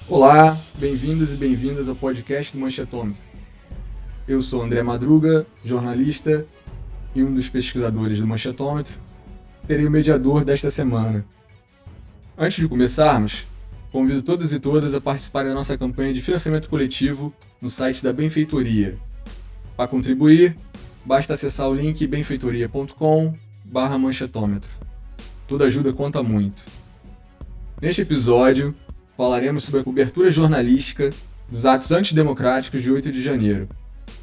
Olá, bem-vindos e bem-vindas ao podcast do Manchetômetro. Eu sou André Madruga, jornalista e um dos pesquisadores do Manchetômetro. Serei o mediador desta semana. Antes de começarmos, convido todas e todas a participarem da nossa campanha de financiamento coletivo no site da Benfeitoria. Para contribuir, basta acessar o link benfeitoria.com/manchetômetro. Toda ajuda conta muito. Neste episódio, falaremos sobre a cobertura jornalística dos atos antidemocráticos de 8 de janeiro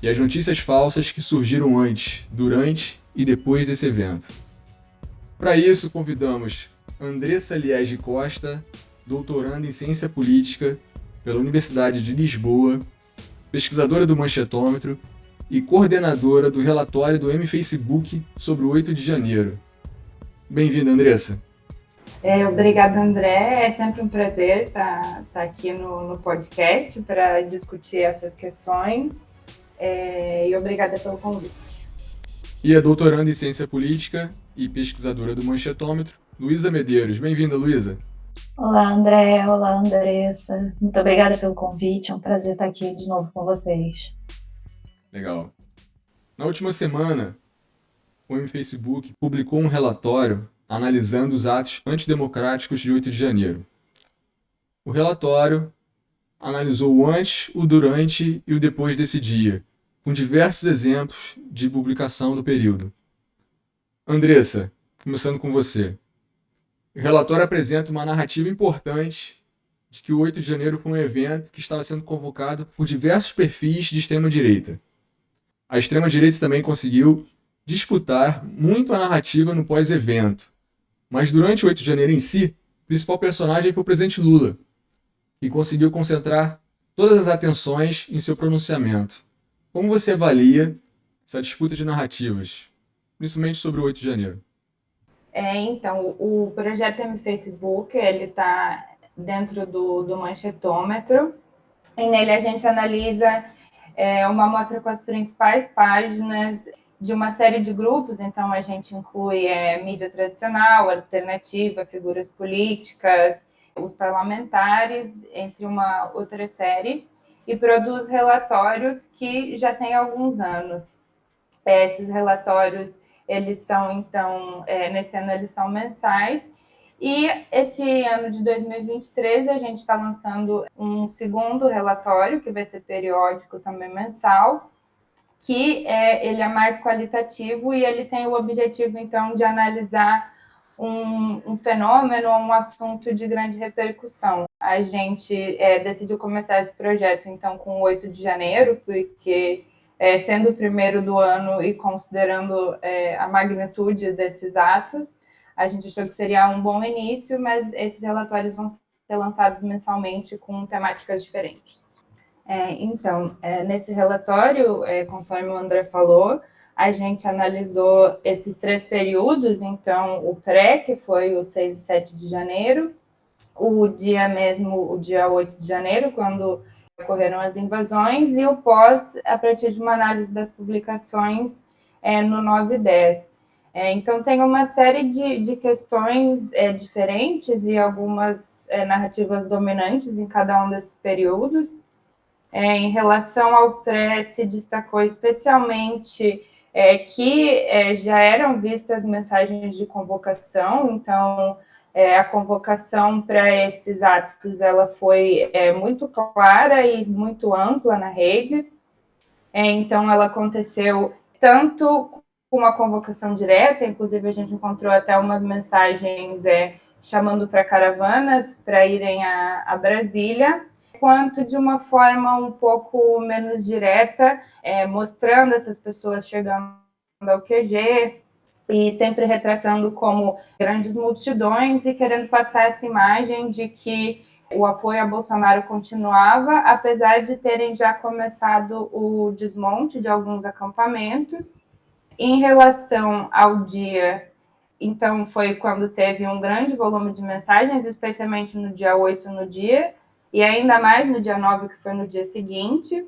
e as notícias falsas que surgiram antes, durante e depois desse evento. Para isso, convidamos Andressa Liege Costa, doutoranda em Ciência Política pela Universidade de Lisboa, pesquisadora do Manchetômetro e coordenadora do relatório do M-Facebook sobre o 8 de janeiro. Bem-vinda, Andressa. Obrigada, André. É sempre um prazer estar aqui no podcast para discutir essas questões. E obrigada pelo convite. E a doutoranda em Ciência Política e pesquisadora do Manchetômetro, Luísa Medeiros. Bem-vinda, Luísa. Olá, André. Olá, Andressa. Muito obrigada pelo convite. É um prazer estar aqui de novo com vocês. Legal. Na última semana, o M-Facebook publicou um relatório analisando os atos antidemocráticos de 8 de janeiro. O relatório analisou o antes, o durante e o depois desse dia, com diversos exemplos de publicação do período. Andressa, começando com você. O relatório apresenta uma narrativa importante de que o 8 de janeiro foi um evento que estava sendo convocado por diversos perfis de extrema-direita. A extrema-direita também conseguiu disputar muito a narrativa no pós-evento. Mas durante o 8 de janeiro em si, o principal personagem foi o presidente Lula, que conseguiu concentrar todas as atenções em seu pronunciamento. Como você avalia essa disputa de narrativas, principalmente sobre o 8 de janeiro? Então, o projeto M-Facebook está dentro do Manchetômetro, e nele a gente analisa uma amostra com as principais páginas de uma série de grupos. Então a gente inclui mídia tradicional, alternativa, figuras políticas, os parlamentares, entre uma outra série, e produz relatórios que já têm alguns anos. Esses relatórios, eles são, então, nesse ano eles são mensais, e esse ano de 2023 a gente está lançando um segundo relatório, que vai ser periódico, também mensal, que ele é mais qualitativo e ele tem o objetivo, então, de analisar um fenômeno, um assunto de grande repercussão. A gente decidiu começar esse projeto, então, com o 8 de janeiro, porque, sendo o primeiro do ano e considerando a magnitude desses atos, a gente achou que seria um bom início, mas esses relatórios vão ser lançados mensalmente com temáticas diferentes. Então, nesse relatório, conforme o André falou, a gente analisou esses 3 períodos. Então, o pré, que foi o 6 e 7 de janeiro, o dia 8 de janeiro, quando ocorreram as invasões, e o pós, a partir de uma análise das publicações no 9 e 10. Então, tem uma série de questões diferentes e algumas narrativas dominantes em cada um desses períodos. Em relação ao pré, se destacou especialmente que já eram vistas mensagens de convocação. Então, a convocação para esses atos ela foi muito clara e muito ampla na rede. Então, ela aconteceu tanto com uma convocação direta, inclusive a gente encontrou até umas mensagens chamando para caravanas para irem a Brasília, quanto de uma forma um pouco menos direta, mostrando essas pessoas chegando ao QG e sempre retratando como grandes multidões e querendo passar essa imagem de que o apoio a Bolsonaro continuava, apesar de terem já começado o desmonte de alguns acampamentos. Em relação ao dia, então foi quando teve um grande volume de mensagens, especialmente no dia 8 no dia, e ainda mais no dia 9, que foi no dia seguinte.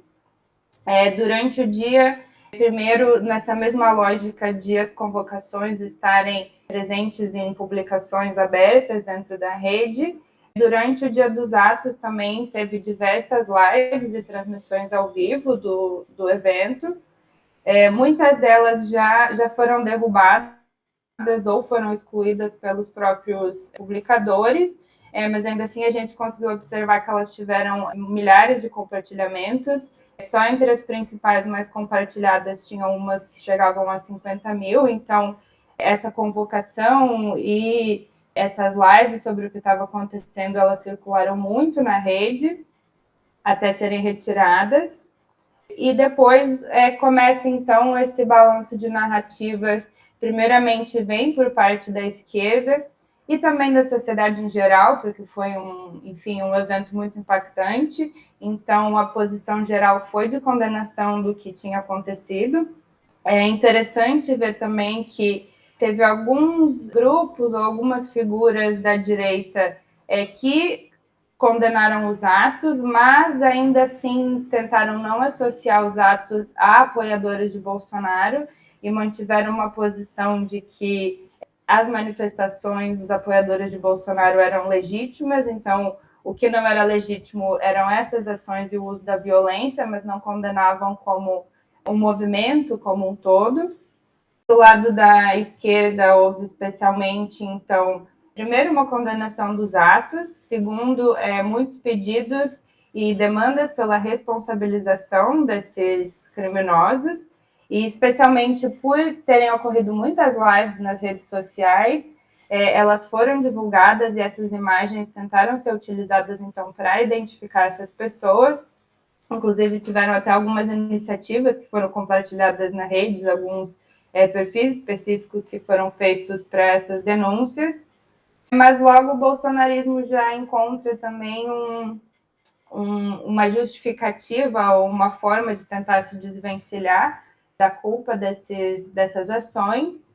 Durante o dia, primeiro, nessa mesma lógica de as convocações estarem presentes em publicações abertas dentro da rede, Durante o dia dos atos também teve diversas lives e transmissões ao vivo do evento. Muitas delas já foram derrubadas ou foram excluídas pelos próprios publicadores, mas ainda assim a gente conseguiu observar que elas tiveram milhares de compartilhamentos. Só entre as principais mais compartilhadas tinham umas que chegavam a 50 mil, então essa convocação e essas lives sobre o que estava acontecendo, elas circularam muito na rede até serem retiradas. E depois começa, então, esse balanço de narrativas, primeiramente vem por parte da esquerda e também da sociedade em geral, porque foi um evento muito impactante. Então, a posição geral foi de condenação do que tinha acontecido. É interessante ver também que teve alguns grupos ou algumas figuras da direita que condenaram os atos, mas ainda assim tentaram não associar os atos a apoiadores de Bolsonaro e mantiveram uma posição de que as manifestações dos apoiadores de Bolsonaro eram legítimas, então o que não era legítimo eram essas ações e o uso da violência, mas não condenavam como um movimento como um todo. Do lado da esquerda houve especialmente, então, primeiro, uma condenação dos atos, segundo, muitos pedidos e demandas pela responsabilização desses criminosos, e especialmente por terem ocorrido muitas lives nas redes sociais, elas foram divulgadas e essas imagens tentaram ser utilizadas, então, para identificar essas pessoas. Inclusive, tiveram até algumas iniciativas que foram compartilhadas na rede, alguns perfis específicos que foram feitos para essas denúncias. Mas logo o bolsonarismo já encontra também uma justificativa ou uma forma de tentar se desvencilhar da culpa dessas ações,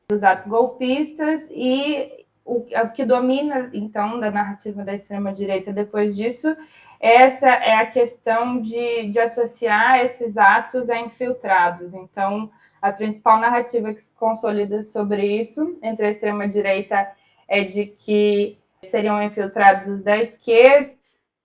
dos atos golpistas, e o que domina, então, da narrativa da extrema-direita depois disso, essa é a questão de associar esses atos a infiltrados. Então, a principal narrativa que se consolida sobre isso entre a extrema-direita é de que seriam infiltrados os da esquerda.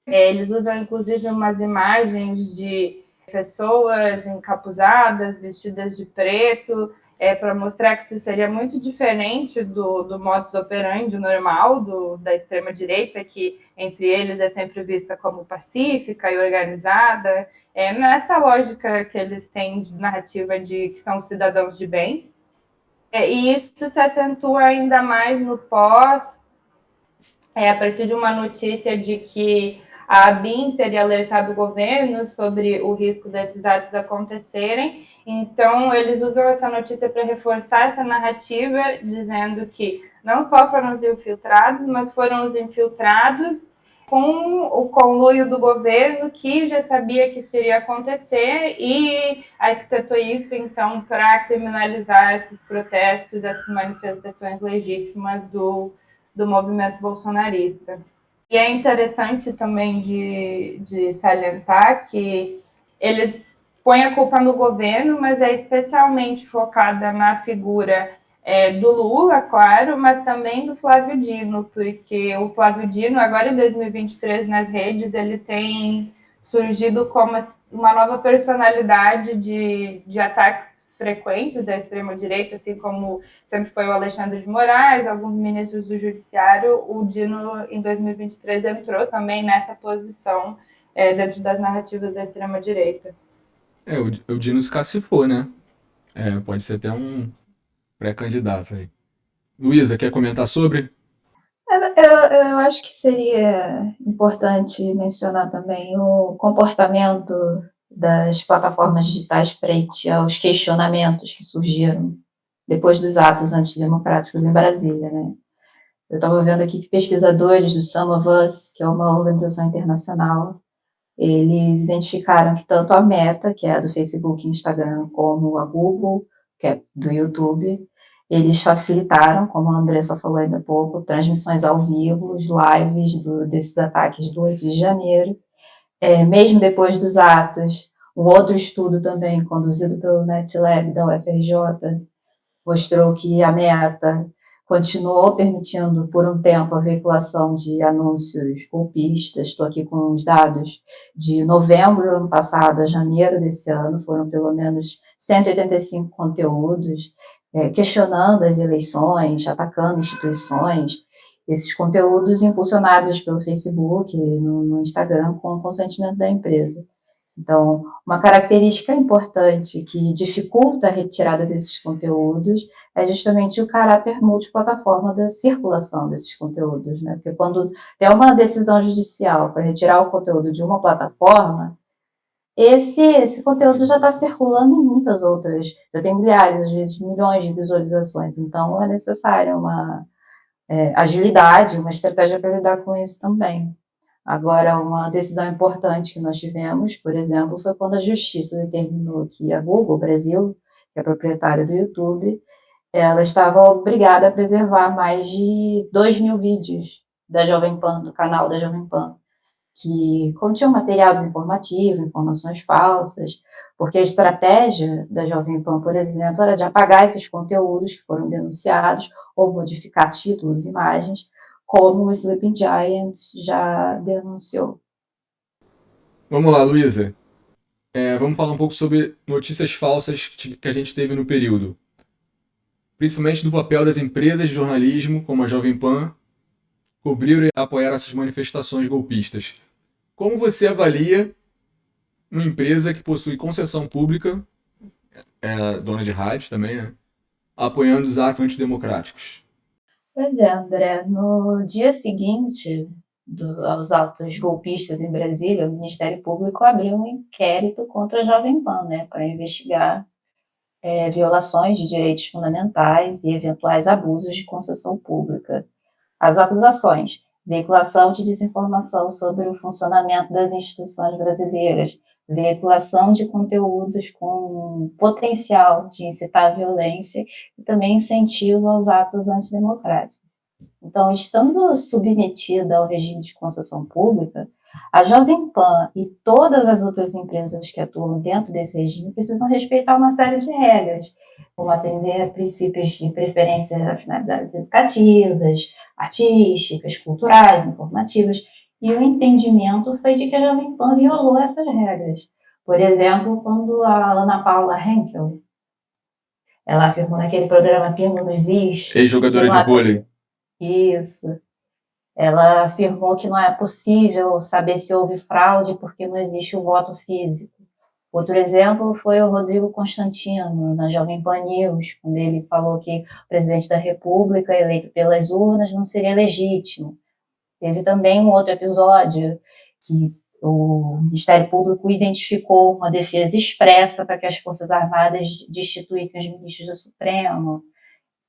Eles usam, inclusive, umas imagens de pessoas encapuzadas, vestidas de preto, para mostrar que isso seria muito diferente do modus operandi normal da extrema-direita, que entre eles é sempre vista como pacífica e organizada. Nessa lógica que eles têm de narrativa de que são cidadãos de bem. E isso se acentua ainda mais no pós, a partir de uma notícia de que a ABIN teria alertado o governo sobre o risco desses atos acontecerem. Então, eles usam essa notícia para reforçar essa narrativa, dizendo que não só foram os infiltrados, mas foram os infiltrados com o conluio do governo, que já sabia que isso iria acontecer e arquitetou isso, então, para criminalizar esses protestos, essas manifestações legítimas do movimento bolsonarista. E é interessante também de salientar que eles põem a culpa no governo, mas é especialmente focada na figura do Lula, claro, mas também do Flávio Dino, porque o Flávio Dino, agora em 2023, nas redes, ele tem surgido como uma nova personalidade de ataques frequentes da extrema-direita, assim como sempre foi o Alexandre de Moraes, alguns ministros do Judiciário. O Dino, em 2023, entrou também nessa posição dentro das narrativas da extrema-direita. O Dino se cacifou, né? Pode ser até um pré-candidato aí. Luísa, quer comentar sobre? Eu acho que seria importante mencionar também o comportamento das plataformas digitais frente aos questionamentos que surgiram depois dos atos antidemocráticos em Brasília, né? Eu estava vendo aqui que pesquisadores do Some of Us, que é uma organização internacional, eles identificaram que tanto a Meta, que é do Facebook e Instagram, como a Google, que é do YouTube, eles facilitaram, como a Andressa falou ainda há pouco, transmissões ao vivo, lives desses ataques do 8 de janeiro. Mesmo depois dos atos, um outro estudo também, conduzido pelo NetLab da UFRJ, mostrou que a Meta continuou permitindo por um tempo a veiculação de anúncios golpistas. Estou aqui com os dados de novembro do ano passado a janeiro desse ano, foram pelo menos 185 conteúdos questionando as eleições, atacando instituições, esses conteúdos impulsionados pelo Facebook, no Instagram, com o consentimento da empresa. Então, uma característica importante que dificulta a retirada desses conteúdos é justamente o caráter multiplataforma da circulação desses conteúdos, né? Porque quando tem uma decisão judicial para retirar o conteúdo de uma plataforma, esse conteúdo já está circulando em muitas outras, já tem milhares, às vezes milhões de visualizações, então é necessária uma agilidade, uma estratégia para lidar com isso também. Agora, uma decisão importante que nós tivemos, por exemplo, foi quando a Justiça determinou que a Google Brasil, que é proprietária do YouTube, ela estava obrigada a preservar mais de 2.000 vídeos da Jovem Pan, do canal da Jovem Pan, que continham material desinformativo, informações falsas, porque a estratégia da Jovem Pan, por exemplo, era de apagar esses conteúdos que foram denunciados ou modificar títulos, imagens, como o Sleeping Giant já denunciou. Vamos lá, Luísa. Vamos falar um pouco sobre notícias falsas que a gente teve no período. Principalmente do papel das empresas de jornalismo, como a Jovem Pan, cobriram e apoiaram essas manifestações golpistas. Como você avalia uma empresa que possui concessão pública, dona de rádio também, né, apoiando os atos antidemocráticos? Pois é, André. No dia seguinte aos atos golpistas em Brasília, o Ministério Público abriu um inquérito contra a Jovem Pan, né, para investigar violações de direitos fundamentais e eventuais abusos de concessão pública. As acusações: veiculação de desinformação sobre o funcionamento das instituições brasileiras, veiculação de conteúdos com potencial de incitar a violência e também incentivo aos atos antidemocráticos. Então, estando submetida ao regime de concessão pública, a Jovem Pan e todas as outras empresas que atuam dentro desse regime precisam respeitar uma série de regras, como atender a princípios de preferência a finalidades educativas, artísticas, culturais, informativas, e o entendimento foi de que a Jovem Pan violou essas regras. Por exemplo, quando a Ana Paula Henkel, ela afirmou naquele programa Pingo nos Is... Ex-jogadora de vôlei. Isso. Ela afirmou que não é possível saber se houve fraude porque não existe o voto físico. Outro exemplo foi o Rodrigo Constantino, na Jovem Pan News, quando ele falou que o presidente da República, eleito pelas urnas, não seria legítimo. Teve também um outro episódio que o Ministério Público identificou uma defesa expressa para que as Forças Armadas destituíssem os ministros do Supremo.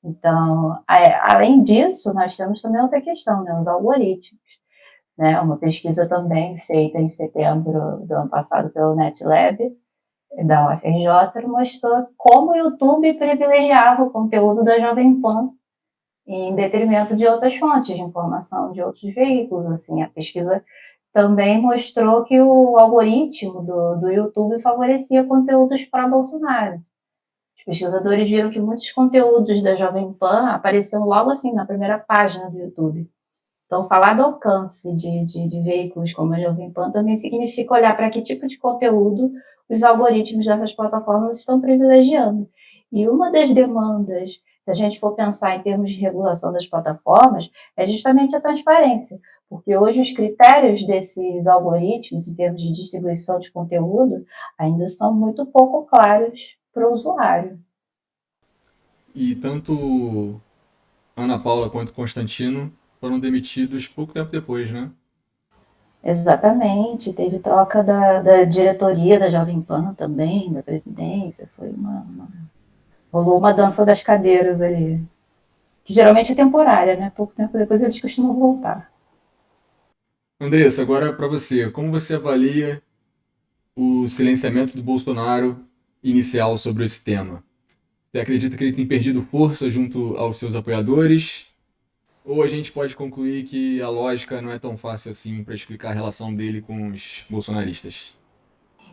Então, além disso, nós temos também outra questão, né, os algoritmos. Né, uma pesquisa também feita em setembro do ano passado pelo NetLab, da UFRJ, mostrou como o YouTube privilegiava o conteúdo da Jovem Pan em detrimento de outras fontes de informação, de outros veículos. Assim, a pesquisa também mostrou que o algoritmo do YouTube favorecia conteúdos pró-Bolsonaro. Os pesquisadores viram que muitos conteúdos da Jovem Pan apareciam logo assim na primeira página do YouTube. Então, falar do alcance de veículos como a Jovem Pan também significa olhar para que tipo de conteúdo os algoritmos dessas plataformas estão privilegiando. E uma das demandas, se a gente for pensar em termos de regulação das plataformas, é justamente a transparência, porque hoje os critérios desses algoritmos, em termos de distribuição de conteúdo, ainda são muito pouco claros para o usuário. E tanto Ana Paula quanto Constantino foram demitidos pouco tempo depois, né? Exatamente, teve troca da diretoria da Jovem Pan também, da presidência, rolou uma dança das cadeiras ali, que geralmente é temporária, né? Pouco tempo depois eles costumam voltar. Andressa, agora para você, como você avalia o silenciamento do Bolsonaro inicial sobre esse tema? Você acredita que ele tem perdido força junto aos seus apoiadores? Ou a gente pode concluir que a lógica não é tão fácil assim para explicar a relação dele com os bolsonaristas?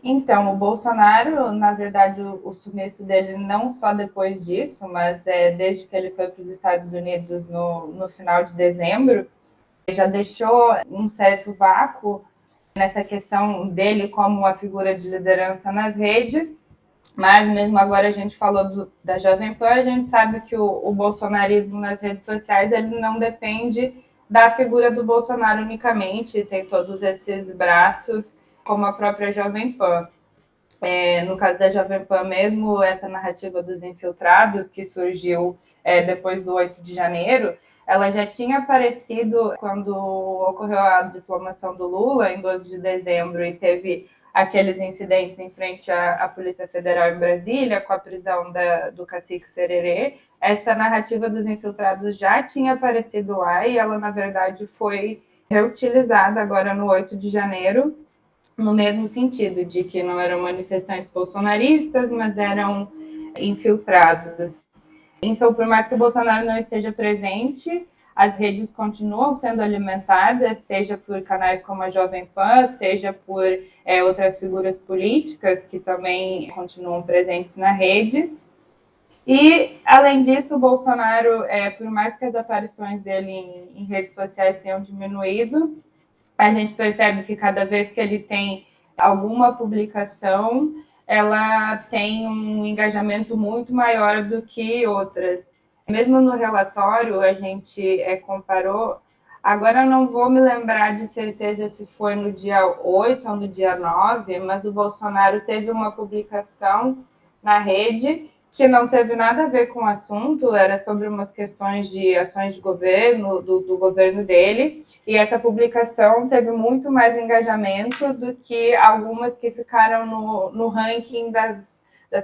Então, o Bolsonaro, na verdade, o sumiço dele não só depois disso, mas desde que ele foi para os Estados Unidos no final de dezembro, já deixou um certo vácuo nessa questão dele como a figura de liderança nas redes, mas mesmo agora a gente falou da Jovem Pan, a gente sabe que o bolsonarismo nas redes sociais ele não depende da figura do Bolsonaro unicamente, tem todos esses braços, como a própria Jovem Pan. No caso da Jovem Pan mesmo, essa narrativa dos infiltrados, que surgiu depois do 8 de janeiro, ela já tinha aparecido quando ocorreu a diplomação do Lula, em 12 de dezembro, e teve aqueles incidentes em frente à Polícia Federal em Brasília, com a prisão do cacique Sererê. Essa narrativa dos infiltrados já tinha aparecido lá e ela, na verdade, foi reutilizada agora no 8 de janeiro, no mesmo sentido, de que não eram manifestantes bolsonaristas, mas eram infiltrados. Então, por mais que o Bolsonaro não esteja presente, as redes continuam sendo alimentadas, seja por canais como a Jovem Pan, seja por outras figuras políticas que também continuam presentes na rede. E, além disso, o Bolsonaro, por mais que as aparições dele em redes sociais tenham diminuído, a gente percebe que cada vez que ele tem alguma publicação, ela tem um engajamento muito maior do que outras. Mesmo no relatório, a gente comparou. Agora eu não vou me lembrar de certeza se foi no dia 8 ou no dia 9, mas o Bolsonaro teve uma publicação na rede que não teve nada a ver com o assunto, era sobre umas questões de ações de governo, do governo dele, e essa publicação teve muito mais engajamento do que algumas que ficaram no ranking das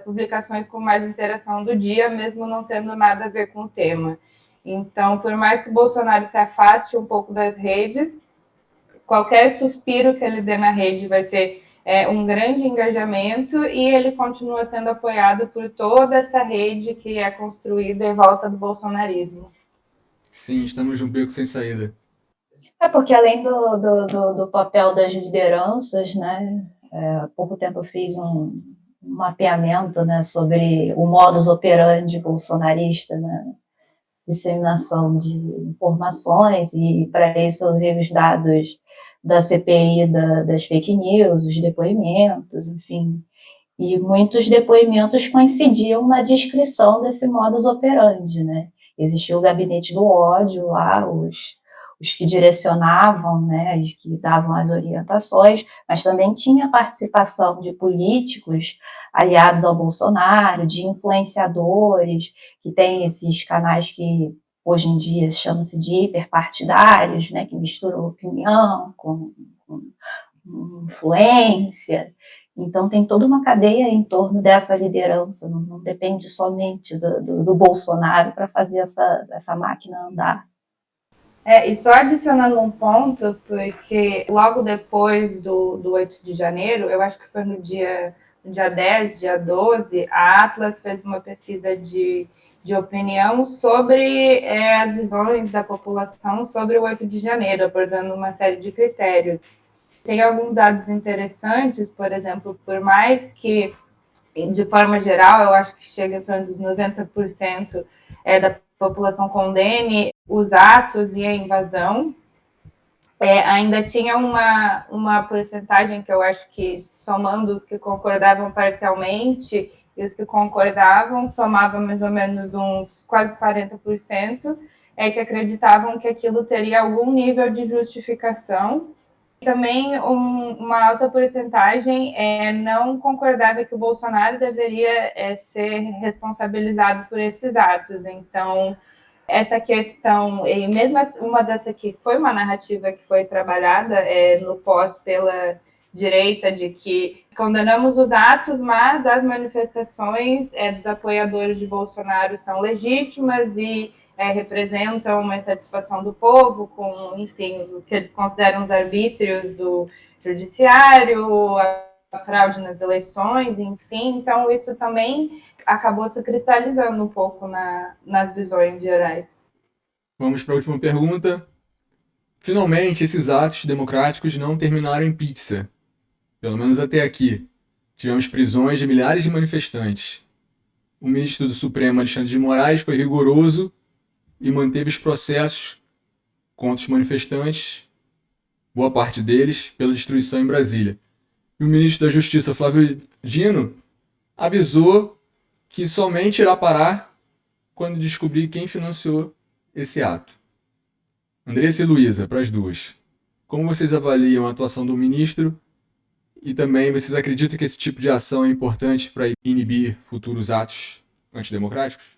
publicações com mais interação do dia, mesmo não tendo nada a ver com o tema. Então, por mais que o Bolsonaro se afaste um pouco das redes, qualquer suspiro que ele dê na rede vai ter um grande engajamento e ele continua sendo apoiado por toda essa rede que é construída em volta do bolsonarismo. Sim, estamos num beco sem saída. Porque além do papel das lideranças, né, há pouco tempo eu fiz um mapeamento, né, sobre o modus operandi bolsonarista, né, disseminação de informações, e para isso eu usei os dados da CPI das fake news, os depoimentos, enfim. E muitos depoimentos coincidiam na descrição desse modus operandi, né? Existia o gabinete do ódio lá, os que direcionavam, né, os que davam as orientações, mas também tinha a participação de políticos aliados ao Bolsonaro, de influenciadores, que tem esses canais que hoje em dia chamam-se de hiperpartidários, né, que misturam opinião com influência. Então, tem toda uma cadeia em torno dessa liderança, não depende somente do Bolsonaro para fazer essa máquina andar. E só adicionando um ponto, porque logo depois do 8 de janeiro, eu acho que foi no dia 10, dia 12, a Atlas fez uma pesquisa de opinião sobre as visões da população sobre o 8 de janeiro, abordando uma série de critérios. Tem alguns dados interessantes, por exemplo, por mais que, de forma geral, eu acho que chega em torno dos 90% da população condene os atos e a invasão, ainda tinha uma porcentagem que eu acho que, somando os que concordavam parcialmente e os que concordavam, somava mais ou menos uns quase 40%, que acreditavam que aquilo teria algum nível de justificação. Também uma alta porcentagem não concordava que o Bolsonaro deveria ser responsabilizado por esses atos. Então, essa questão, e mesmo uma dessa que foi uma narrativa que foi trabalhada no pós pela direita, de que condenamos os atos, mas as manifestações dos apoiadores de Bolsonaro são legítimas e representam uma insatisfação do povo com, enfim, o que eles consideram os arbítrios do judiciário, a fraude nas eleições, enfim. Então, isso também acabou se cristalizando um pouco nas visões gerais. Vamos para a última pergunta. Finalmente, esses atos democráticos não terminaram em pizza. Pelo menos até aqui. Tivemos prisões de milhares de manifestantes. O ministro do Supremo, Alexandre de Moraes, foi rigoroso e manteve os processos contra os manifestantes, boa parte deles, pela destruição em Brasília. E o ministro da Justiça, Flávio Dino, avisou que somente irá parar quando descobrir quem financiou esse ato. Andressa e Luísa, para as duas. Como vocês avaliam a atuação do ministro? E também, vocês acreditam que esse tipo de ação é importante para inibir futuros atos antidemocráticos?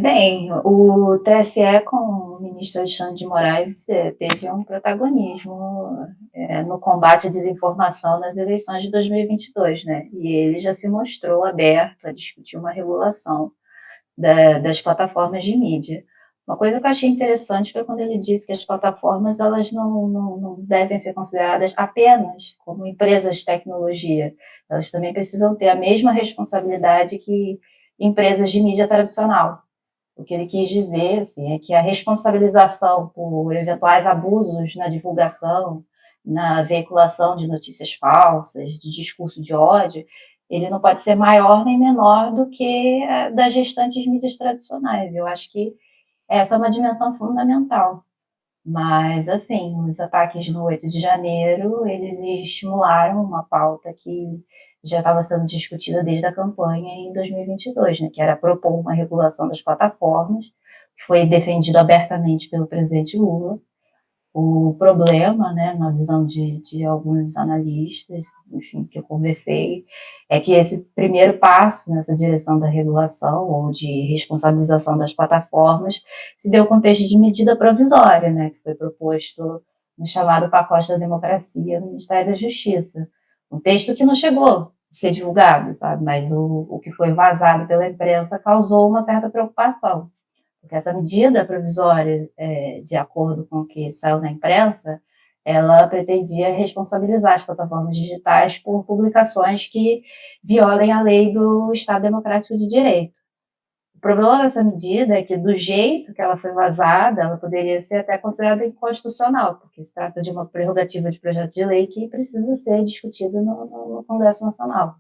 Bem, o TSE com o ministro Alexandre de Moraes teve um protagonismo no combate à desinformação nas eleições de 2022, né? E ele já se mostrou aberto a discutir uma regulação das plataformas de mídia. Uma coisa que eu achei interessante foi quando ele disse que as plataformas elas não devem ser consideradas apenas como empresas de tecnologia, elas também precisam ter a mesma responsabilidade que empresas de mídia tradicional. O que ele quis dizer assim, é que a responsabilização por eventuais abusos na divulgação, na veiculação de notícias falsas, de discurso de ódio, ele não pode ser maior nem menor do que a das restantes mídias tradicionais. Eu acho que essa é uma dimensão fundamental. Mas, assim, os ataques no 8 de janeiro, eles estimularam uma pauta que já estava sendo discutida desde a campanha em 2022, né, que era propor uma regulação das plataformas, que foi defendido abertamente pelo presidente Lula. O problema, né, na visão de alguns analistas, enfim, que eu conversei, é que esse primeiro passo nessa direção da regulação ou de responsabilização das plataformas se deu com texto de medida provisória, né, que foi proposto no chamado pacote da democracia no Ministério da Justiça. Um texto que não chegou a ser divulgado, sabe, mas o que foi vazado pela imprensa causou uma certa preocupação. Porque essa medida provisória, de acordo com o que saiu na imprensa, ela pretendia responsabilizar as plataformas digitais por publicações que violem a lei do Estado Democrático de Direito. O problema dessa medida é que, do jeito que ela foi vazada, ela poderia ser até considerada inconstitucional, porque se trata de uma prerrogativa de projeto de lei que precisa ser discutida no Congresso Nacional.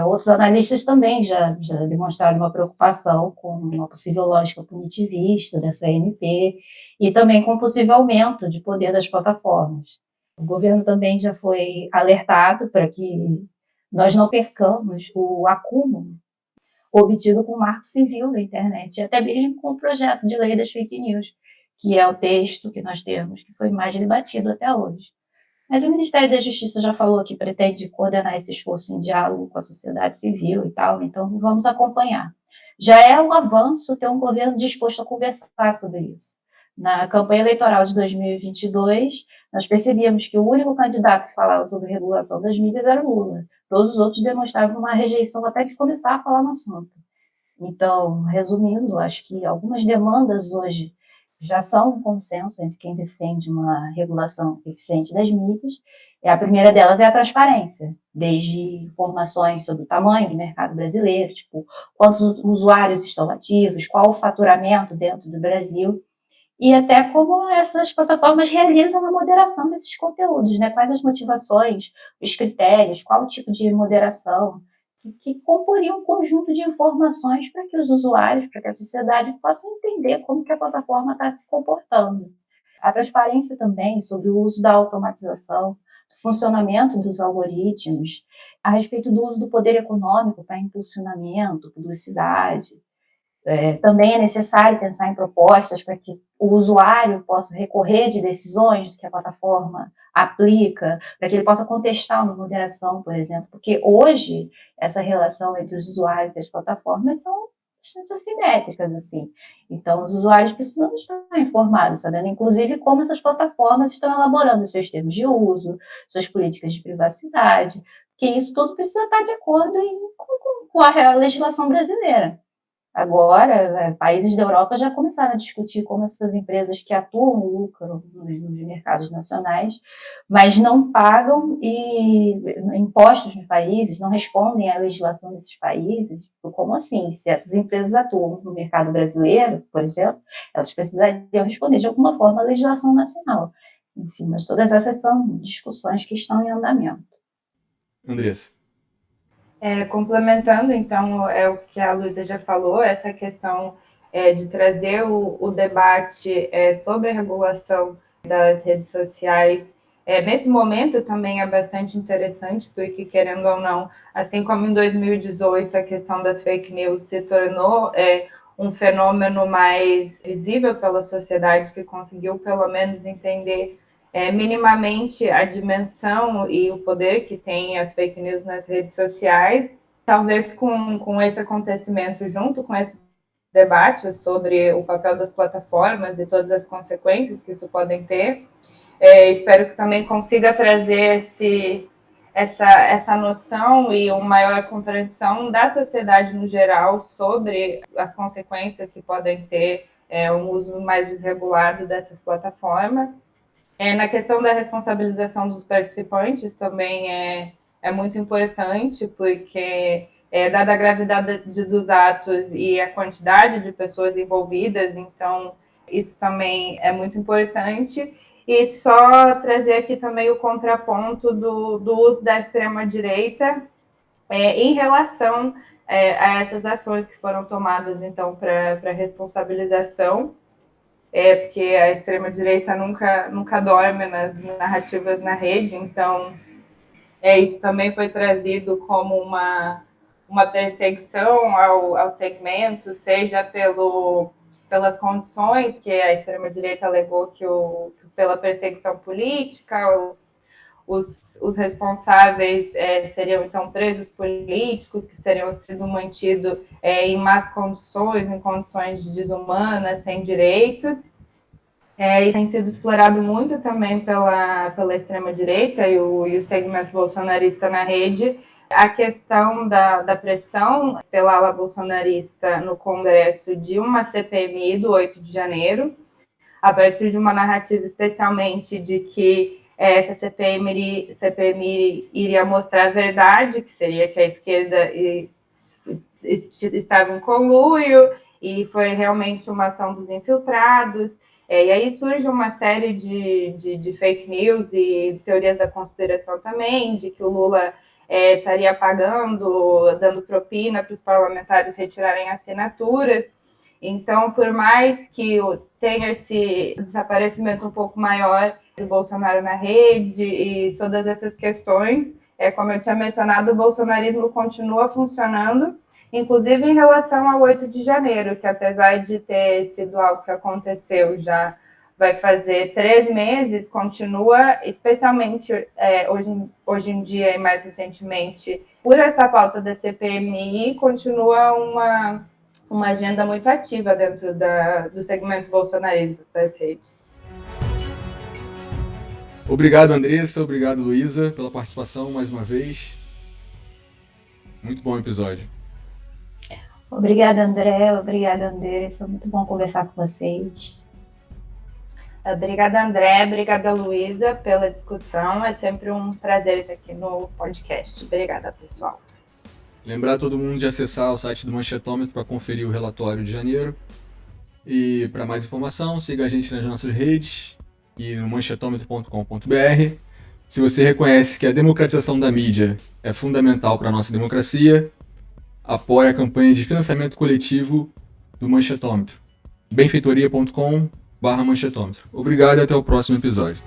Outros analistas também já demonstraram uma preocupação com uma possível lógica punitivista dessa MP e também com o possível aumento de poder das plataformas. O governo também já foi alertado para que nós não percamos o acúmulo obtido com o Marco Civil da internet e até mesmo com o projeto de lei das fake news, que é o texto que nós temos, que foi mais debatido até hoje. Mas o Ministério da Justiça já falou que pretende coordenar esse esforço em diálogo com a sociedade civil e tal, então vamos acompanhar. Já é um avanço ter um governo disposto a conversar sobre isso. Na campanha eleitoral de 2022, nós percebíamos que o único candidato que falava sobre regulação das mídias era o Lula. Todos os outros demonstravam uma rejeição até de começar a falar no assunto. Então, resumindo, acho que algumas demandas hoje já são um consenso entre quem defende uma regulação eficiente das mídias. A primeira delas é a transparência, desde informações sobre o tamanho do mercado brasileiro, tipo, quantos usuários estão ativos, qual o faturamento dentro do Brasil, e até como essas plataformas realizam a moderação desses conteúdos, né? Quais as motivações, os critérios, qual o tipo de moderação, que comporia um conjunto de informações para que os usuários, para que a sociedade possa entender como que a plataforma está se comportando. A transparência também sobre o uso da automatização, do funcionamento dos algoritmos, a respeito do uso do poder econômico para impulsionamento, publicidade. Também é necessário pensar em propostas para que o usuário possa recorrer de decisões que a plataforma aplica, para que ele possa contestar uma moderação, por exemplo, porque hoje essa relação entre os usuários e as plataformas são bastante assimétricas, assim. Então, os usuários precisam estar informados, sabendo, inclusive, como essas plataformas estão elaborando seus termos de uso, suas políticas de privacidade, porque isso tudo precisa estar de acordo com a legislação brasileira. Agora, países da Europa já começaram a discutir como essas empresas que atuam no lucro nos mercados nacionais, mas não pagam impostos nos países, não respondem à legislação desses países. Como assim? Se essas empresas atuam no mercado brasileiro, por exemplo, elas precisariam responder de alguma forma à legislação nacional. Enfim, mas todas essas são discussões que estão em andamento. Andressa. Complementando, então, é o que a Luísa já falou, essa questão de trazer o debate sobre a regulação das redes sociais. Nesse momento também é bastante interessante, porque, querendo ou não, assim como em 2018 a questão das fake news se tornou um fenômeno mais visível pela sociedade, que conseguiu pelo menos entender minimamente a dimensão e o poder que tem as fake news nas redes sociais. Talvez com esse acontecimento, junto com esse debate sobre o papel das plataformas e todas as consequências que isso podem ter, espero que também consiga trazer essa noção e uma maior compreensão da sociedade no geral sobre as consequências que podem ter um uso mais desregulado dessas plataformas. Na questão da responsabilização dos participantes também é muito importante, porque, dada a gravidade dos atos e a quantidade de pessoas envolvidas, então isso também é muito importante. E só trazer aqui também o contraponto do uso da extrema-direita em relação a essas ações que foram tomadas, então, para responsabilização. Porque a extrema-direita nunca dorme nas narrativas na rede, então isso também foi trazido como uma perseguição ao segmento, seja pelas condições que a extrema-direita alegou que pela perseguição política, os responsáveis seriam, então, presos políticos, que teriam sido mantidos em más condições, em condições desumanas, sem direitos. E tem sido explorado muito também pela extrema-direita e o segmento bolsonarista na rede, a questão da pressão pela ala bolsonarista no Congresso de uma CPMI do 8 de janeiro, a partir de uma narrativa especialmente de que essa CPMI iria mostrar a verdade, que seria que a esquerda estava em conluio e foi realmente uma ação dos infiltrados. E aí surge uma série de fake news e teorias da conspiração também, de que o Lula estaria pagando, dando propina para os parlamentares retirarem assinaturas. Então, por mais que tenha esse desaparecimento um pouco maior do Bolsonaro na rede e todas essas questões, como eu tinha mencionado, o bolsonarismo continua funcionando, inclusive em relação ao 8 de janeiro, que apesar de ter sido algo que aconteceu já vai fazer 3 meses, continua, especialmente hoje em dia e mais recentemente, por essa pauta da CPMI, continua uma agenda muito ativa dentro do segmento bolsonarista das redes. Obrigado, Andressa. Obrigado, Luísa, pela participação mais uma vez. Muito bom episódio. Obrigada, André. Obrigada, Andressa. Muito bom conversar com vocês. Obrigada, André. Obrigada, Luísa, pela discussão. É sempre um prazer estar aqui no podcast. Obrigada, pessoal. Lembrar todo mundo de acessar o site do Manchetômetro para conferir o relatório de janeiro. E para mais informação, siga a gente nas nossas redes e no manchetômetro.com.br. Se você reconhece que a democratização da mídia é fundamental para a nossa democracia, apoie a campanha de financiamento coletivo do Manchetômetro. benfeitoria.com/manchetômetro. Obrigado e até o próximo episódio.